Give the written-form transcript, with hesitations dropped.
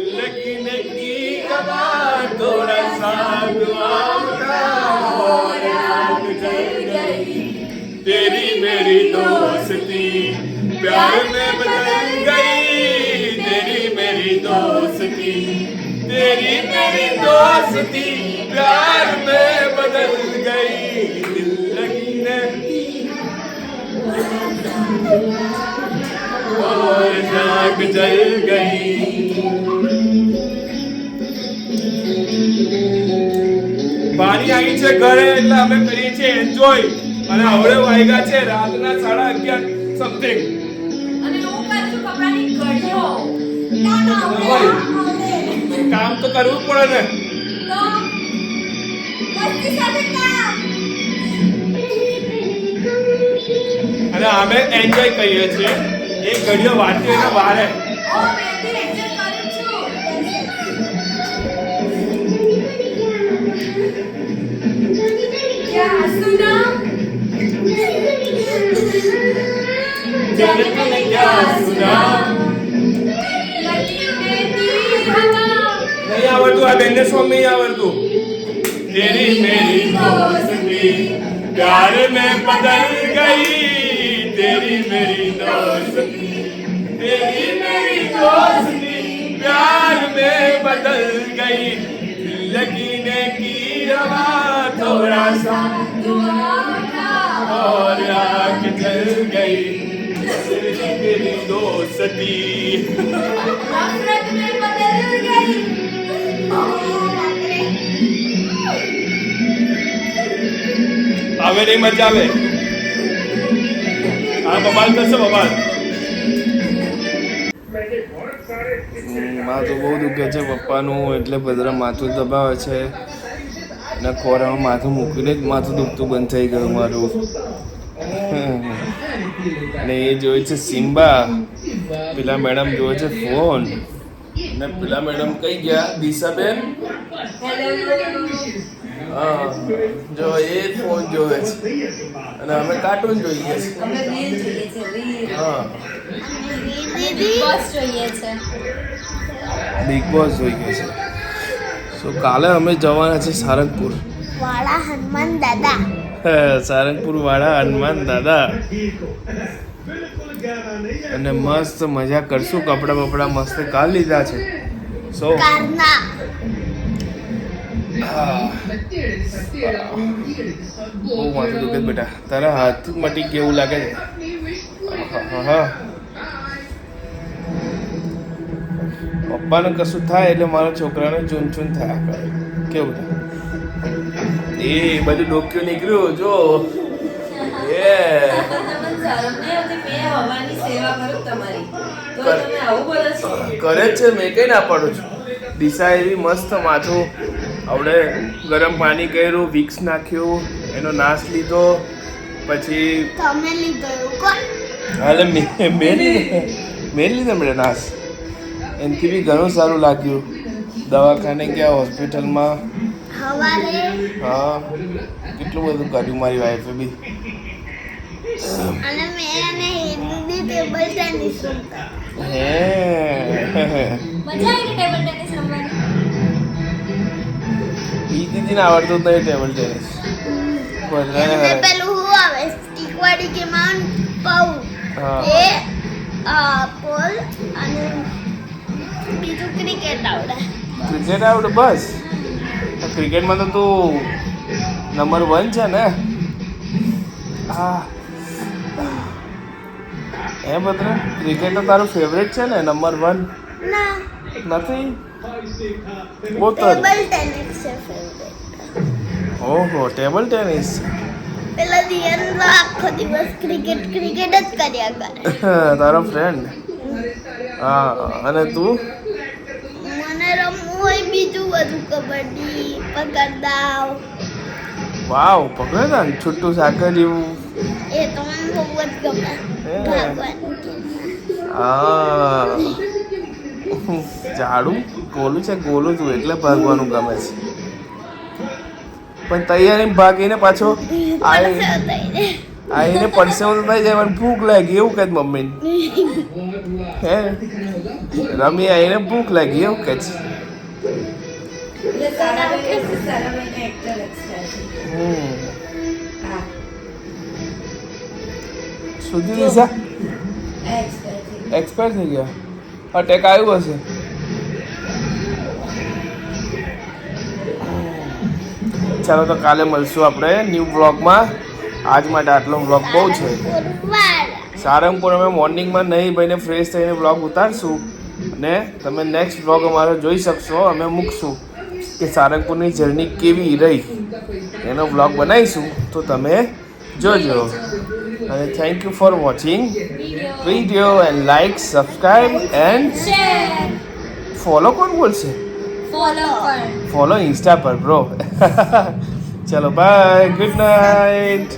लगने की कबार थोड़ा सा दुआओं का और आग जल गई तेरी मेरी दोस्ती प्यार में बदल गई तेरी मेरी दोस्ती तेरी मेरी दोस्ती प्यार में बदल गई दिल लगने और आग जल गई પાણી આવી છે ઘરે એટલે અમે કરીએ છીએ એન્જોય અને હવે વાગ્યા છે રાતના 11:30 સમથિંગ અને હું કરું છું કપડાની ઘડીઓ કામ તો કરવું પડે ને તો મસ્તી સાથે કામ અને અમે એન્જોય કરીએ છીએ એ ઘડીઓ વાંચીએ ને વારે ઓ મેં એન્જોય કરું છું क्या सुना जाने मैंने क्या सुना लगी मेरी हवा नहीं आवड़તું આ બેનને સોંગ નહીં આવડતું तेरी मेरी दोस्ती प्यार में बदल गई तेरी मेरी दोस्ती तेरी मेरी दोस्ती प्यार में बदल गई लगने की हवा थोड़ा सा दुआ का और आग जल गई तेरी मेरी दोस्ती नफरत में बदल गई હવે નહીં મજા આવે આ બબાલ કરશે બબાલ માં તો બહુ દુખે છે પપ્પાનું એટલે બધા માથું દબાવે છે અને ખોરામાં માથું મૂકીને જ માથું દુખતું બંધ થઈ ગયું મારું અને એ જોવે છે સિમ્બા પેલા મેડમ જોવે છે ફોન અને પેલા મેડમ કઈ ગયા દિશાબેન હા જો એ ફોન જોવે છે અને અમે કાર્ટૂન જોઈએ છીએ અમે રીલ જોઈએ છે રીલ હા બસ જોઈએ છે બિગ બોસ જોઈએ છે સો કાલે અમે જવાના છે સારંગપુર વાળા હનુમાન દાદા સારંગપુર વાળા હનુમાન દાદા અને મસ્ત મજા કરશું કપડા બપડા મસ્ત કાલ લીધા છે સો કારના બહુ માથું દુખે બેટા તારા હાથ મટી કેવું લાગે છે હા પપ્પાને કશું થાય એટલે મારા છોકરાને ચૂન ચૂન થયા કરે કેવું એ બધું ડોક્યું નીકળ્યું જો એ તમને શરમ નહીં આવતી મેં હવાની સેવા કરું તમારી તો તમે આવું બોલો છો કરે જ છે મેં કઈ ના પાડું છું દિશા એવી મસ્ત માથું આપણે ગરમ પાણી કર્યું વિક્સ નાખ્યું એનો નાશ લીધો પછી તમે લીધો એવું કોણ હાલે મેં લીધો મેં નાશ એનાથી બી ઘણું સારું લાગ્યું દવાખાને ગયા હોસ્પિટલમાં હવારે હા કેટલું બધું કર્યું મારી વાઈફે બી અને મેં એને હિન્દી ટેબલ ટેનિસ રમતા હે મજા આવી ટેબલ ટેનિસ રમવાની ઈ દીદીને આવડતું જ નહીં ટેબલ ટેનિસ બધાને અને પેલું હું આવે સ્ટીક વાળી કે માન પાઉ હા એ પોલ અને બીજું ક્રિકેટ આવડે ક્રિકેટ આવડે બસ ક્રિકેટમાં તો તું નંબર 1 છે ને હા એ બદરે ક્રિકેટ તો તારું ફેવરેટ છે ને નંબર 1 ના નથી બોતર ટેબલ ટેનિસ છે ફેવરેટ ઓહો ટેબલ ટેનિસ પેલા દિયન આખો દિવસ ક્રિકેટ જ કર્યા કરે તારો ફ્રેન્ડ હા અને તું મને રમવું હોય બીજું બધું કબડ્ડી પકડદાવ વાવ પકડે ને છૂટું સાકર જેવું એ તો મને બહુ જ ગમે ભાગવાનું હા ઝાડું ગોલું છે ગોલું તું એટલે ભાગવાનું ગમે છે પણ તૈયારી ભાગીને પાછો પડશે તઈને આઈને પરસેવો તો થઈ જાય પણ ભૂખ લાગી એવું કહે મમ્મી હે રમી આઈને ભૂખ લાગી એવું કહે છે એટલે સારાભાઈને એક્ટર એક્સ્ટ્રા છે. હા, સુધી દિશા એક્સ્ટ્રા છે. એક્સપાયર થઈ ગયા અટેક આવ્યું હશે ચાલો તો કાલે મળશું આપણે ન્યૂ બ્લોગમાં આજ માટે આટલો બ્લોગ બહુ છે સારંગપુર અમે મોર્નિંગમાં નહીં ભાઈને ફ્રેશ થઈને બ્લોગ ઉતારશું અને તમે નેક્સ્ટ બ્લોગ અમારો જોઈ શકશો અમે મૂકશું કે સારંગપુરની જર્ની કેવી રહી એનો બ્લોગ બનાવીશું તો તમે જોજો અને thank you for watching video and like subscribe and share follow કોણ બોલશે ફોલો પણ ફોલો ઇન્સ્ટા પર બ્રો ચલો બાય ગુડ નાઇટ